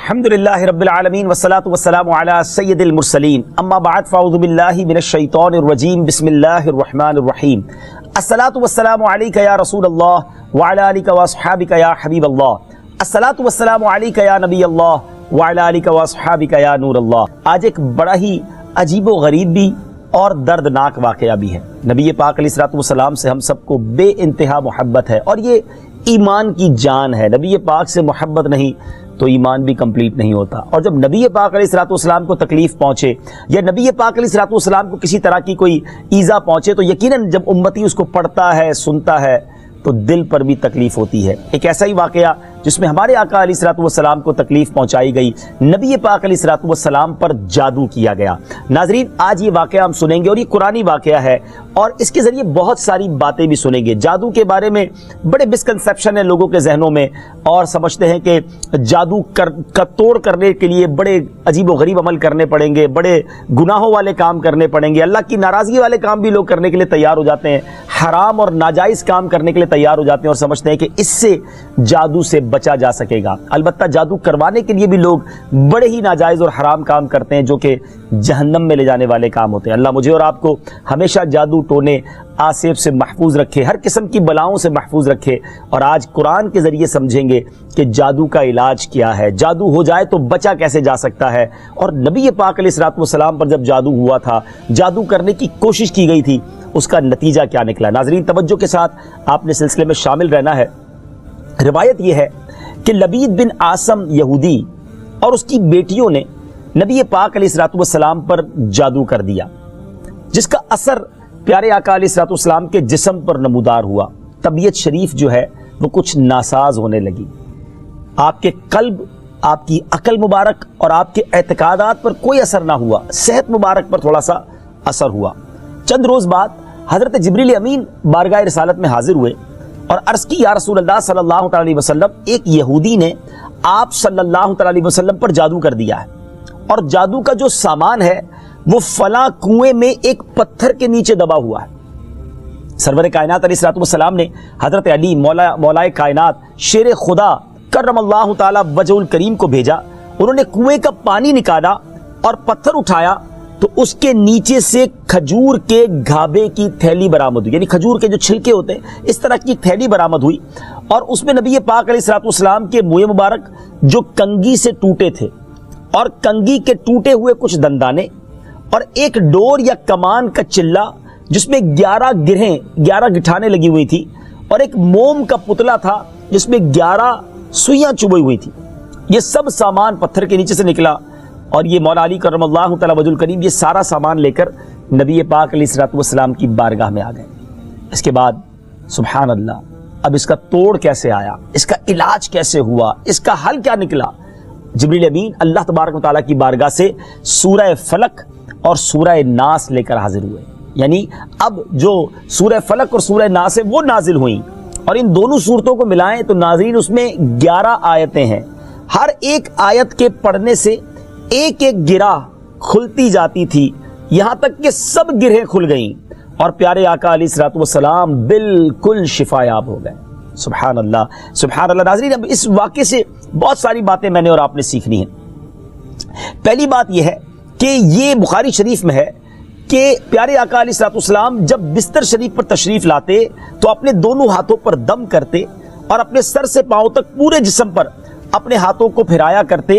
الحمدللہ رب العالمین والصلاة والسلام علی سید المرسلین اما بعد فاعوذ باللہ من الشیطان الرجیم بسم اللہ الرحمن الرحیم الصلاة والسلام علیک یا رسول اللہ وعلی آلک واصحابک یا حبیب اللہ الصلاة والسلام علیک یا نبی اللہ وعلی آلک واصحابک یا نور اللہ۔ آج ایک بڑا ہی عجیب و غریب بھی اور دردناک واقعہ بھی ہے۔ نبی پاک علیہ الصلوۃ والسلام سے ہم سب کو بے انتہا محبت ہے اور یہ ایمان کی جان ہے۔ نبی پاک سے محبت نہیں تو ایمان بھی کمپلیٹ نہیں ہوتا، اور جب نبی پاک علیہ الصلوۃ والسلام کو تکلیف پہنچے یا نبی پاک علیہ الصلوۃ والسلام کو کسی طرح کی کوئی ایذا پہنچے تو یقیناً جب امتی اس کو پڑھتا ہے، سنتا ہے تو دل پر بھی تکلیف ہوتی ہے۔ ایک ایسا ہی واقعہ جس میں ہمارے آقا علیہ الصلوۃ والسلام کو تکلیف پہنچائی گئی، نبی پاک علیہ الصلوۃ والسلام پر جادو کیا گیا۔ ناظرین، آج یہ واقعہ ہم سنیں گے اور یہ قرآنی واقعہ ہے اور اس کے ذریعے بہت ساری باتیں بھی سنیں گے۔ جادو کے بارے میں بڑے مسکنسیپشن ہیں لوگوں کے ذہنوں میں، اور سمجھتے ہیں کہ جادو کا توڑ کرنے کے لیے بڑے عجیب و غریب عمل کرنے پڑیں گے، بڑے گناہوں والے کام کرنے پڑیں گے، اللہ کی ناراضگی والے کام بھی لوگ کرنے کے لیے تیار ہو جاتے ہیں، حرام اور ناجائز کام کرنے کے لیے تیار ہو جاتے ہیں اور سمجھتے ہیں کہ اس سے جادو سے بچا جا سکے گا۔ البتہ جادو کروانے کے لیے بھی لوگ بڑے ہی ناجائز اور حرام کام کرتے ہیں جو کہ جہنم میں لے جانے والے کام ہوتے ہیں۔ اللہ مجھے اور آپ کو ہمیشہ جادو ٹونے آسیب سے محفوظ رکھے، ہر قسم کی بلاؤں سے محفوظ رکھے، اور آج قرآن کے ذریعے سمجھیں گے کہ جادو کا علاج کیا ہے، جادو ہو جائے تو بچا کیسے جا سکتا ہے، اور نبی پاک علیہ الصلوۃ والسلام پر جب جادو ہوا تھا، جادو کرنے کی کوشش کی گئی تھی، اس کا نتیجہ کیا نکلا۔ ناظرین، توجہ کے ساتھ آپ نے سلسلے میں شامل رہنا ہے۔ روایت یہ ہے کہ لبید بن عاصم یہودی اور اس کی بیٹیوں نے نبی پاک علیہ الصلوۃ والسلام پر جادو کر دیا، جس کا اثر پیارے آقا علیہ الصلوۃ والسلام کے جسم پر نمودار ہوا۔ طبیعت شریف جو ہے وہ کچھ ناساز ہونے لگی، آپ کے قلب، آپ کی عقل مبارک اور آپ کے اعتقادات پر کوئی اثر نہ ہوا، صحت مبارک پر تھوڑا سا اثر ہوا۔ چند روز بعد حضرت جبریل امین بارگاہ رسالت میں حاضر ہوئے اور عرض کی، یا رسول اللہ صلی اللہ تعالی علیہ وسلم، ایک یہودی نے آپ صلی اللہ تعالی علیہ وسلم پر جادو کر دیا ہے، اور جادو کا جو سامان ہے وہ فلاں کنویں میں ایک پتھر کے نیچے دبا ہوا ہے۔ سرور کائنات علیہ الصلوۃ والسلام نے حضرت علی مولا کائنات شیر خدا کرم اللہ تعالی وجہ الکریم کو بھیجا۔ انہوں نے کنویں کا پانی نکالا اور پتھر اٹھایا تو اس کے نیچے سے کھجور کے گھابے کی تھیلی برآمد ہوئی، یعنی کھجور کے جو چھلکے ہوتے ہیں اس طرح کی تھیلی برآمد ہوئی، اور اس میں نبی پاک علیہ الصلوۃ والسلام کے منہ مبارک جو کنگھی سے ٹوٹے تھے، اور کنگھی کے ٹوٹے ہوئے کچھ دندانے، اور ایک ڈور یا کمان کا چلہ جس میں 11 گٹھانے لگی ہوئی تھی، اور ایک موم کا پتلا تھا جس میں 11 سوئیاں چبھی ہوئی تھی۔ یہ سب سامان پتھر کے نیچے سے نکلا، اور یہ مولا علی کرم اللہ تعالی وجہ الکریم یہ سارا سامان لے کر نبی پاک علیہ الصلوۃ والسلام کی بارگاہ میں آ گئے۔ اس کے بعد سبحان اللہ، اب اس کا توڑ کیسے آیا، اس کا علاج کیسے ہوا، اس کا حل کیا نکلا؟ جبریل امین اللہ تبارک و تعالیٰ کی بارگاہ سے سورہ فلق اور سورہ ناس لے کر حاضر ہوئے، یعنی اب جو سورہ فلق اور سورہ ناس ہے وہ نازل ہوئیں، اور ان دونوں صورتوں کو ملائیں تو ناظرین اس میں 11 آیتیں ہیں۔ ہر ایک آیت کے پڑھنے سے ایک ایک گرہ کھلتی جاتی تھی، یہاں تک کہ سب گرہیں کھل گئیں اور پیارے آقا علیہ الصلوۃ والسلام بالکل شفایاب ہو گئے۔ سبحان اللہ، سبحان اللہ۔ ناظرین، اب اس واقعے سے بہت ساری باتیں میں نے اور آپ نے سیکھنی ہیں۔ پہلی بات یہ ہے کہ یہ بخاری شریف میں ہے کہ پیارے آقا علیہ الصلوۃ والسلام جب بستر شریف پر تشریف لاتے تو اپنے دونوں ہاتھوں پر دم کرتے اور اپنے سر سے پاؤں تک پورے جسم پر اپنے ہاتھوں کو پھیرایا کرتے،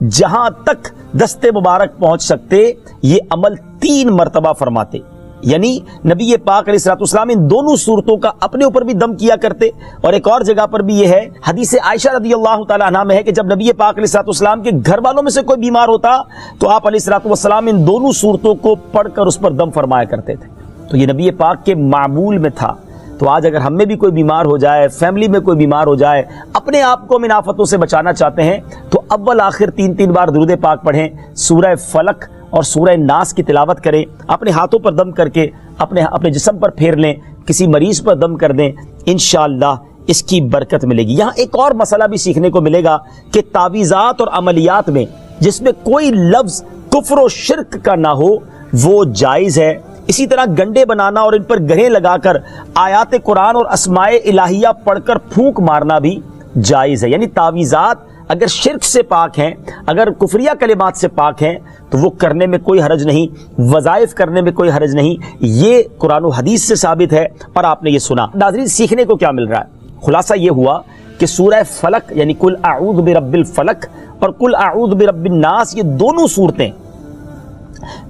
جہاں تک دست مبارک پہنچ سکتے یہ عمل 3 مرتبہ فرماتے، یعنی نبی پاک علیہ الصلوۃ والسلام ان دونوں صورتوں کا اپنے اوپر بھی دم کیا کرتے۔ اور ایک اور جگہ پر بھی یہ ہے، حدیث عائشہ رضی اللہ تعالیٰ عنہ میں ہے کہ جب نبی پاک علیہ الصلوۃ والسلام کے گھر والوں میں سے کوئی بیمار ہوتا تو آپ علیہ الصلوۃ والسلام ان دونوں صورتوں کو پڑھ کر اس پر دم فرمایا کرتے تھے۔ تو یہ نبی پاک کے معمول میں تھا۔ تو آج اگر ہم میں بھی کوئی بیمار ہو جائے، فیملی میں کوئی بیمار ہو جائے، اپنے آپ کو ان آفتوں سے بچانا چاہتے ہیں تو اول آخر 3 بار درود پاک پڑھیں، سورہ فلق اور سورہ ناس کی تلاوت کریں، اپنے ہاتھوں پر دم کر کے اپنے جسم پر پھیر لیں، کسی مریض پر دم کر دیں، انشاءاللہ اس کی برکت ملے گی۔ یہاں ایک اور مسئلہ بھی سیکھنے کو ملے گا کہ تعویذات اور عملیات میں جس میں کوئی لفظ کفر و شرک کا نہ ہو وہ جائز ہے۔ اسی طرح گنڈے بنانا اور ان پر گرہیں لگا کر آیات قرآن اور اسماء الہیہ پڑھ کر پھونک مارنا بھی جائز ہے، یعنی تعویذات اگر شرک سے پاک ہیں، اگر کفریہ کلمات سے پاک ہیں تو وہ کرنے میں کوئی حرج نہیں، وظائف کرنے میں کوئی حرج نہیں، یہ قرآن و حدیث سے ثابت ہے اور آپ نے یہ سنا۔ ناظرین سیکھنے کو کیا مل رہا ہے؟ خلاصہ یہ ہوا کہ سورہ فلق یعنی قل اعوذ برب الفلق اور قل اعوذ برب الناس، یہ دونوں صورتیں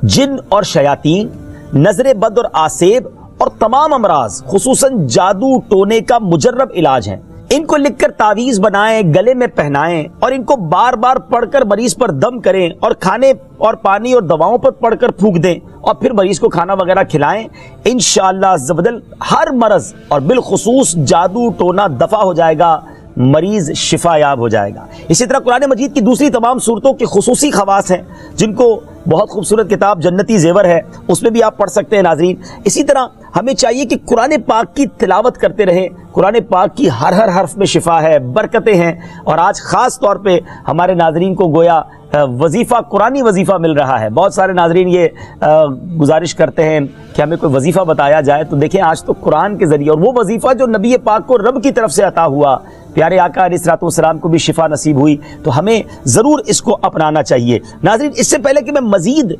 جن اور شیاطین، نظر بد اور آسیب اور تمام امراض خصوصاً جادو ٹونے کا مجرب علاج ہیں۔ ان کو لکھ کر تعویذ بنائیں، گلے میں پہنائیں اور ان کو بار بار پڑھ کر مریض پر دم کریں اور کھانے اور پانی اور دواؤں پر پڑھ کر پھونک دیں اور پھر مریض کو کھانا وغیرہ کھلائیں، انشاءاللہ عز و جل ہر مرض اور بالخصوص جادو ٹونا دفع ہو جائے گا، مریض شفا یاب ہو جائے گا۔ اسی طرح قرآن مجید کی دوسری تمام صورتوں کے خصوصی خواص ہیں جن کو بہت خوبصورت کتاب جنتی زیور ہے اس میں بھی آپ پڑھ سکتے ہیں ناظرین۔ اسی طرح ہمیں چاہیے کہ قرآن پاک کی تلاوت کرتے رہیں، قرآن پاک کی ہر حرف میں شفا ہے، برکتیں ہیں، اور آج خاص طور پہ ہمارے ناظرین کو گویا وظیفہ، قرآنی وظیفہ مل رہا ہے۔ بہت سارے ناظرین یہ گزارش کرتے ہیں کہ ہمیں کوئی وظیفہ بتایا جائے، تو دیکھیں آج تو قرآن کے ذریعے، اور وہ وظیفہ جو نبی پاک کو رب کی طرف سے عطا ہوا، پیارے آقا علیہ الصلوۃ والسلام کو بھی شفا نصیب ہوئی، تو ہمیں ضرور اس کو اپنانا چاہیے۔ ناظرین اس سے پہلے کہ میں مزید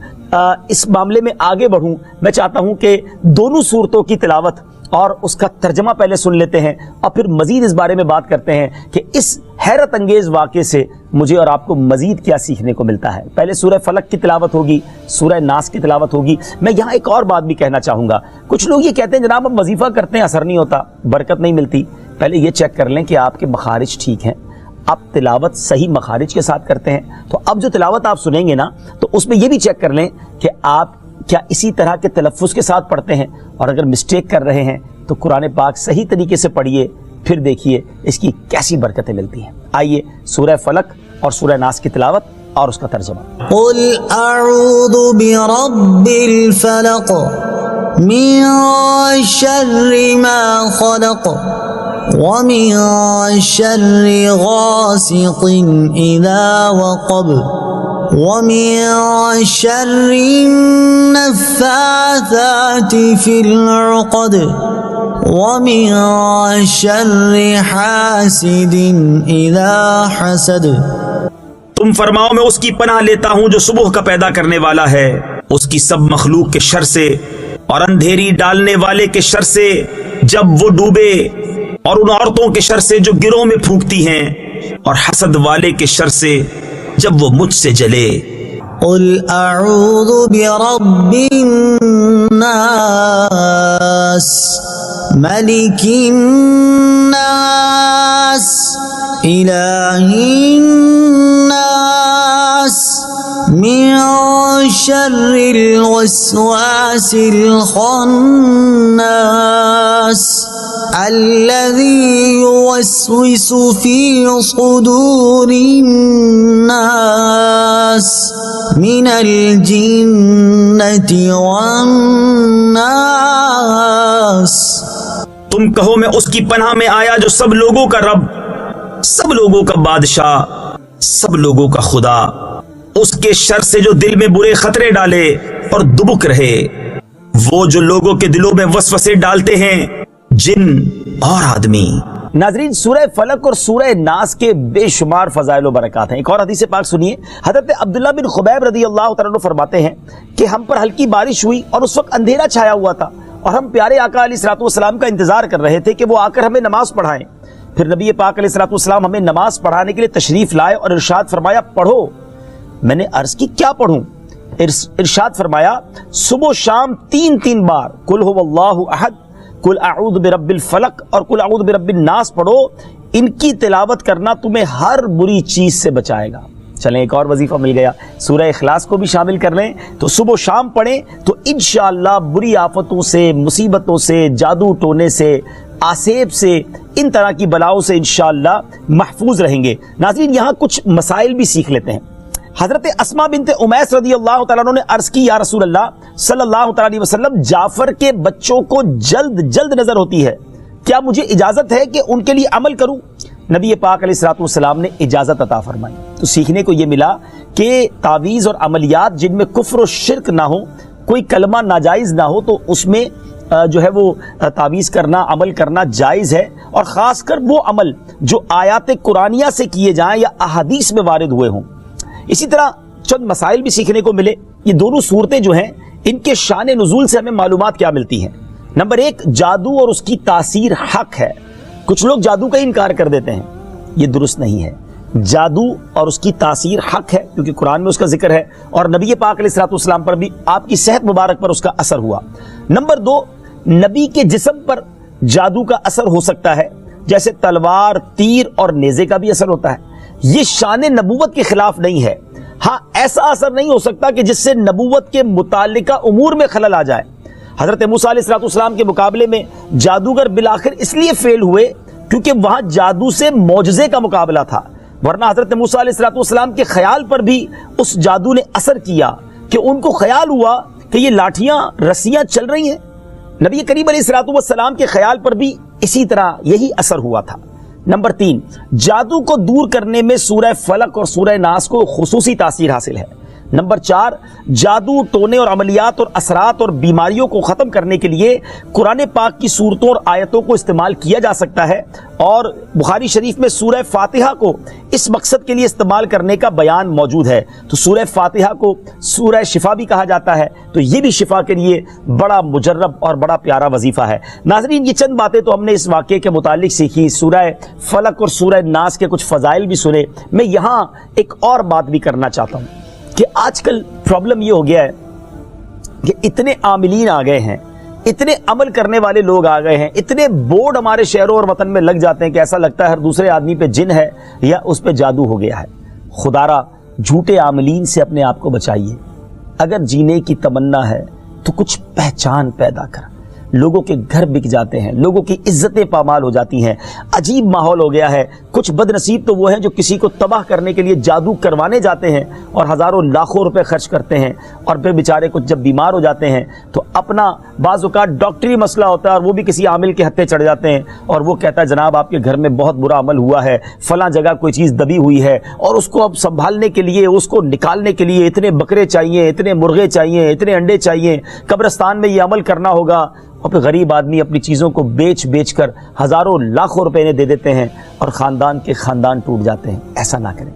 اس معاملے میں آگے بڑھوں، میں چاہتا ہوں کہ دونوں صورتوں کی تلاوت اور اس کا ترجمہ پہلے سن لیتے ہیں اور پھر مزید اس بارے میں بات کرتے ہیں کہ اس حیرت انگیز واقعے سے مجھے اور آپ کو مزید کیا سیکھنے کو ملتا ہے۔ پہلے سورہ فلق کی تلاوت ہوگی، سورہ ناس کی تلاوت ہوگی۔ میں یہاں ایک اور بات بھی کہنا چاہوں گا، کچھ لوگ یہ کہتے ہیں جناب ہم وظیفہ کرتے ہیں اثر نہیں ہوتا، برکت نہیں ملتی۔ پہلے یہ چیک کر لیں کہ آپ کے مخارج ٹھیک ہیں، آپ تلاوت صحیح مخارج کے ساتھ کرتے ہیں، تو اب جو تلاوت آپ سنیں گے نا تو اس میں یہ بھی چیک کر لیں کہ آپ کیا اسی طرح کے تلفظ کے ساتھ پڑھتے ہیں، اور اگر مسٹیک کر رہے ہیں تو قرآن پاک صحیح طریقے سے پڑھیے، پھر دیکھیے اس کی کیسی برکتیں ملتی ہیں۔ آئیے سورہ فلق اور سورہ ناس کی تلاوت اور اس کا ترجمہ۔ قل اعوذ برب الفلق من شر ما خلق ومن شر غاسق اذا وقب ومن شر النفاثات في العقد ومن شر حاسد اذا حسد۔ تم فرماؤ میں اس کی پناہ لیتا ہوں جو صبح کا پیدا کرنے والا ہے، اس کی سب مخلوق کے شر سے، اور اندھیری ڈالنے والے کے شر سے جب وہ ڈوبے، اور ان عورتوں کے شر سے جو گروہ میں پھونکتی ہیں، اور حسد والے کے شر سے جب وہ مجھ سے جلے۔ قل اعوذ برب الناس ملک الناس الہ الناس من شر الوسواس الخناس الذي يوسوس في صدور الناس من الجنة والناس۔ تم کہو میں اس کی پناہ میں آیا جو سب لوگوں کا رب، سب لوگوں کا بادشاہ، سب لوگوں کا خدا، اس کے شر سے جو دل میں برے خطرے ڈالے اور دبک رہے، وہ جو لوگوں کے دلوں میں وسوسے ڈالتے ہیں، جن اور آدمی۔ ناظرین سورہ فلق اور سورہ ناس کے بے شمار فضائل و برکات ہیں۔ ایک اور حدیث پاک سنیے، حضرت عبداللہ بن خبیب رضی اللہ تعالیٰ عنہ فرماتے ہیں کہ ہم پر ہلکی بارش ہوئی اور اس وقت اندھیرا چھایا ہوا تھا، اور ہم پیارے آقا علیہ الصلوۃ والسلام کا انتظار کر رہے تھے کہ وہ آ کر ہمیں نماز پڑھائیں۔ پھر نبی پاک علیہ الصلوۃ والسلام ہمیں نماز پڑھانے کے لیے تشریف لائے اور ارشاد فرمایا پڑھو۔ میں نے عرض کی کیا پڑھوں؟ ارشاد فرمایا صبح و شام 3 بار قل هو اللہ احد، قل اعوذ برب الفلق اور قل اعوذ برب الناس پڑھو، ان کی تلاوت کرنا تمہیں ہر بری چیز سے بچائے گا۔ چلیں ایک اور وظیفہ مل گیا، سورہ اخلاص کو بھی شامل کر لیں، تو صبح و شام پڑھیں تو انشاءاللہ بری آفتوں سے، مصیبتوں سے، جادو ٹونے سے، آسیب سے، ان طرح کی بلاؤں سے انشاءاللہ محفوظ رہیں گے۔ ناظرین یہاں کچھ مسائل بھی سیکھ لیتے ہیں۔ حضرت اسماء بنت امیس رضی اللہ تعالیٰ عنہ نے عرض کی یا رسول اللہ صلی اللہ تعالیٰ علیہ وسلم، جعفر کے بچوں کو جلد نظر ہوتی ہے، کیا مجھے اجازت ہے کہ ان کے لیے عمل کروں؟ نبی پاک علیہ الصلوۃ والسلام نے اجازت عطا فرمائی۔ تو سیکھنے کو یہ ملا کہ تعویذ اور عملیات جن میں کفر و شرک نہ ہو، کوئی کلمہ ناجائز نہ ہو، تو اس میں جو ہے وہ تعویذ کرنا، عمل کرنا جائز ہے، اور خاص کر وہ عمل جو آیات قرآنیہ سے کیے جائیں یا احادیث میں وارد ہوئے ہوں۔ اسی طرح چند مسائل بھی سیکھنے کو ملے۔ یہ دونوں صورتیں جو ہیں ان کے شان نزول سے ہمیں معلومات کیا ملتی ہیں؟ نمبر ایک، جادو اور اس کی تاثیر حق ہے۔ کچھ لوگ جادو کا انکار کر دیتے ہیں، یہ درست نہیں ہے۔ جادو اور اس کی تاثیر حق ہے، کیونکہ قرآن میں اس کا ذکر ہے، اور نبی پاک علیہ الصلوۃ والسلام پر بھی آپ کی صحت مبارک پر اس کا اثر ہوا۔ نمبر دو، نبی کے جسم پر جادو کا اثر ہو سکتا ہے، جیسے تلوار، تیر اور نیزے کا بھی اثر ہوتا ہے۔ یہ شان نبوت کے خلاف نہیں ہے۔ ہاں، ایسا اثر نہیں ہو سکتا کہ جس سے نبوت کے متعلقہ امور میں خلل آ جائے۔ حضرت موسیٰ علیہ الصلوۃ والسلام کے مقابلے میں جادوگر بالآخر اس لیے فیل ہوئے کیونکہ وہاں جادو سے معجزے کا مقابلہ تھا، ورنہ حضرت موسیٰ علیہ الصلوۃ والسلام کے خیال پر بھی اس جادو نے اثر کیا کہ ان کو خیال ہوا کہ یہ لاٹھیاں، رسیاں چل رہی ہیں۔ نبی کریم علیہ الصلوۃ والسلام کے خیال پر بھی اسی طرح یہی اثر ہوا تھا۔ نمبر تین، جادو کو دور کرنے میں سورہ فلق اور سورہ ناس کو خصوصی تاثیر حاصل ہے۔ نمبر چار، جادو، ٹونے اور عملیات اور اثرات اور بیماریوں کو ختم کرنے کے لیے قرآن پاک کی صورتوں اور آیتوں کو استعمال کیا جا سکتا ہے، اور بخاری شریف میں سورہ فاتحہ کو اس مقصد کے لیے استعمال کرنے کا بیان موجود ہے۔ تو سورہ فاتحہ کو سورہ شفا بھی کہا جاتا ہے، تو یہ بھی شفا کے لیے بڑا مجرب اور بڑا پیارا وظیفہ ہے۔ ناظرین، یہ چند باتیں تو ہم نے اس واقعے کے متعلق سیکھی، سورہ فلق اور سورہ ناس کے کچھ فضائل بھی سنے۔ میں یہاں ایک اور بات بھی کرنا چاہتا ہوں کہ آج کل پرابلم یہ ہو گیا ہے کہ اتنے عاملین آ گئے ہیں، اتنے عمل کرنے والے لوگ آ گئے ہیں، اتنے بورڈ ہمارے شہروں اور وطن میں لگ جاتے ہیں کہ ایسا لگتا ہے ہر دوسرے آدمی پہ جن ہے یا اس پہ جادو ہو گیا ہے۔ خدارا، جھوٹے عاملین سے اپنے آپ کو بچائیے۔ اگر جینے کی تمنا ہے تو کچھ پہچان پیدا کر۔ لوگوں کے گھر بک جاتے ہیں، لوگوں کی عزتیں پامال ہو جاتی ہیں، عجیب ماحول ہو گیا ہے۔ کچھ بد نصیب تو وہ ہیں جو کسی کو تباہ کرنے کے لیے جادو کروانے جاتے ہیں اور ہزاروں لاکھوں روپے خرچ کرتے ہیں، اور پھر بیچارے کچھ جب بیمار ہو جاتے ہیں تو اپنا بعض اوقات ڈاکٹری مسئلہ ہوتا ہے اور وہ بھی کسی عامل کے ہتھے چڑھ جاتے ہیں، اور وہ کہتا ہے جناب آپ کے گھر میں بہت برا عمل ہوا ہے، فلاں جگہ کوئی چیز دبی ہوئی ہے، اور اس کو اب سنبھالنے کے لیے، اس کو نکالنے کے لیے اتنے بکرے چاہیے، اتنے مرغے چاہیے، اتنے انڈے چاہیے، قبرستان میں یہ عمل کرنا ہوگا، اور پھر غریب آدمی اپنی چیزوں کو بیچ کر ہزاروں لاکھوں روپے انہیں دے دیتے ہیں اور خاندان کے خاندان ٹوٹ جاتے ہیں۔ ایسا نہ کریں،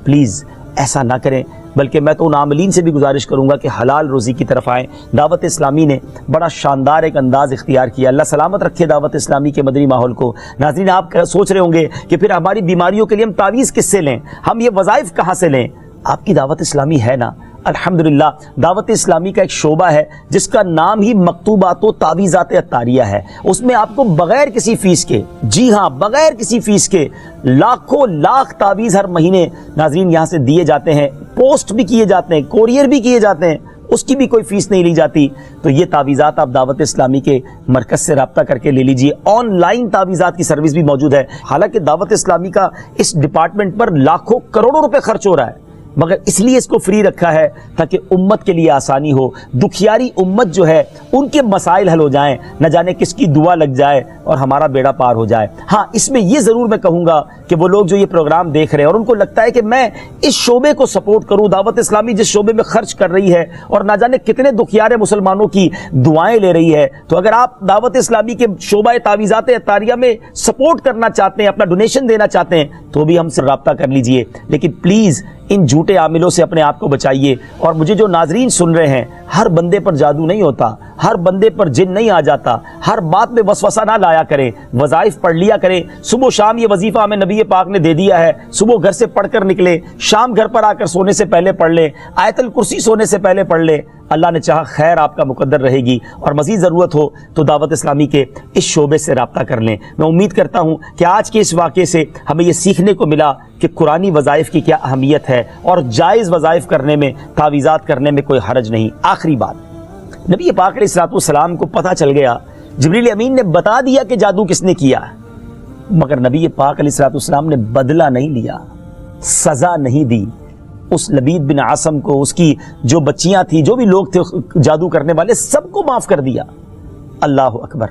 پلیز ایسا نہ کریں۔ بلکہ میں تو ان عاملین سے بھی گزارش کروں گا کہ حلال روزی کی طرف آئیں۔ دعوت اسلامی نے بڑا شاندار ایک انداز اختیار کیا، اللہ سلامت رکھے دعوت اسلامی کے مدنی ماحول کو۔ ناظرین، آپ سوچ رہے ہوں گے کہ پھر ہماری بیماریوں کے لیے ہم تعویذ کس سے لیں، ہم یہ وظائف کہاں سے لیں؟ آپ کی دعوت اسلامی ہے نا، الحمدللہ دعوت اسلامی کا ایک شعبہ ہے جس کا نام ہی مکتوبات و تعویذات عطاریہ ہے۔ اس میں آپ کو بغیر کسی فیس کے، جی ہاں بغیر کسی فیس کے، لاکھوں لاکھ تعویذ ہر مہینے ناظرین یہاں سے دیے جاتے ہیں، پوسٹ بھی کیے جاتے ہیں، کوریئر بھی کیے جاتے ہیں، اس کی بھی کوئی فیس نہیں لی جاتی۔ تو یہ تعویذات آپ دعوت اسلامی کے مرکز سے رابطہ کر کے لے لیجئے۔ آن لائن تعویذات کی سروس بھی موجود ہے۔ حالانکہ دعوت اسلامی کا اس ڈپارٹمنٹ پر لاکھوں کروڑوں روپے خرچ ہو رہا ہے، مگر اس لیے اس کو فری رکھا ہے تاکہ امت کے لیے آسانی ہو، دکھیاری امت جو ہے ان کے مسائل حل ہو جائیں، نہ جانے کس کی دعا لگ جائے اور ہمارا بیڑا پار ہو جائے۔ ہاں، اس میں یہ ضرور میں کہوں گا کہ وہ لوگ جو یہ پروگرام دیکھ رہے ہیں اور ان کو لگتا ہے کہ میں اس شعبے کو سپورٹ کروں، دعوت اسلامی جس شعبے میں خرچ کر رہی ہے اور نہ جانے کتنے دکھیارے مسلمانوں کی دعائیں لے رہی ہے، تو اگر آپ دعوت اسلامی کے شعبہ تعویذات عطاریہ میں سپورٹ کرنا چاہتے ہیں، اپنا ڈونیشن دینا چاہتے ہیں، تو بھی ہم سے رابطہ کر لیجئے۔ لیکن پلیز ان جھوٹے عاملوں سے اپنے آپ کو بچائیے۔ اور مجھے جو ناظرین سن رہے ہیں، ہر بندے پر جادو نہیں ہوتا، ہر بندے پر جن نہیں آ جاتا، ہر بات میں وسوسہ نہ لایا کریں، وظائف پڑھ لیا کریں۔ صبح و شام یہ وظیفہ ہمیں نبی پاک نے دے دیا ہے، صبح گھر سے پڑھ کر نکلے، شام گھر پر آ کر سونے سے پہلے پڑھ لیں، آیت الکرسی سونے سے پہلے پڑھ لیں۔ اللہ نے چاہا خیر آپ کا مقدر رہے گی، اور مزید ضرورت ہو تو دعوت اسلامی کے اس شعبے سے رابطہ کر لیں۔ میں امید کرتا ہوں کہ آج کے اس واقعے سے ہمیں یہ سیکھنے کو ملا کہ قرآنی وظائف کی کیا اہمیت ہے، اور جائز وظائف کرنے میں، تعویذات کرنے میں کوئی حرج نہیں۔ آخری بات، نبی پاک علیہ الصلوۃ والسلام کو پتہ چل گیا، جبریل امین نے بتا دیا کہ جادو کس نے کیا، مگر نبی پاک علیہ الصلوۃ والسلام نے بدلہ نہیں لیا، سزا نہیں دی۔ اس لبید بن عاصم کو، اس کی جو بچیاں تھیں، جو بھی لوگ تھے جادو کرنے والے، سب کو معاف کر دیا۔ اللہ اکبر!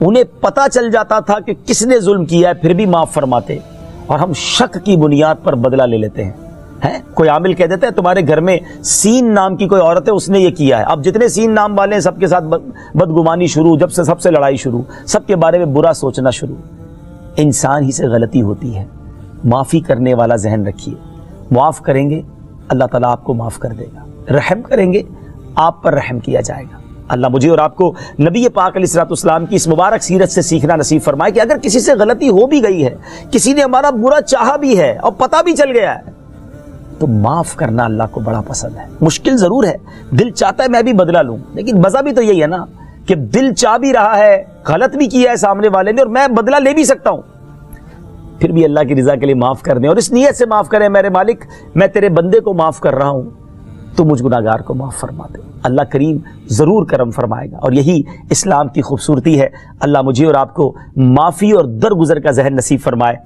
انہیں پتہ چل جاتا تھا کہ کس نے ظلم کیا ہے، پھر بھی معاف فرماتے، اور ہم شک کی بنیاد پر بدلہ لے لیتے ہیں۔ ہے کوئی عامل کہہ دیتا ہے تمہارے گھر میں سین نام کی کوئی عورت ہے, اس نے یہ کیا ہے. اب جتنے سین نام والے ہیں سب کے ساتھ بدگمانی شروع, جب سے سب سے لڑائی شروع, سب کے بارے میں برا سوچنا شروع. انسان ہی سے غلطی ہوتی ہے. معافی کرنے والا ذہن رکھیے, معاف کریں گے اللہ تعالیٰ آپ کو معاف کر دے گا, رحم کریں گے آپ پر رحم کیا جائے گا. اللہ مجھے اور آپ کو نبی پاک علیہ الصلوۃ والسلام کی اس مبارک سیرت سے سیکھنا نصیب فرمائے کہ اگر کسی سے غلطی ہو بھی گئی ہے, کسی نے ہمارا برا چاہا بھی ہے اور پتہ بھی چل گیا ہے, تو معاف کرنا اللہ کو بڑا پسند ہے. مشکل ضرور ہے, دل چاہتا ہے میں بھی بدلہ لوں, لیکن مزہ بھی تو یہی ہے نا کہ دل چاہ بھی رہا ہے, غلط بھی کیا ہے سامنے والے نے, اور میں بدلہ لے بھی سکتا ہوں, پھر بھی اللہ کی رضا کے لیے معاف کر دیں, اور اس نیت سے معاف کریں میرے مالک میں تیرے بندے کو معاف کر رہا ہوں, تو مجھ گناہگار کو معاف فرما دے. اللہ کریم ضرور کرم فرمائے گا, اور یہی اسلام کی خوبصورتی ہے. اللہ مجھے اور آپ کو معافی اور درگزر کا ذہن نصیب فرمائے.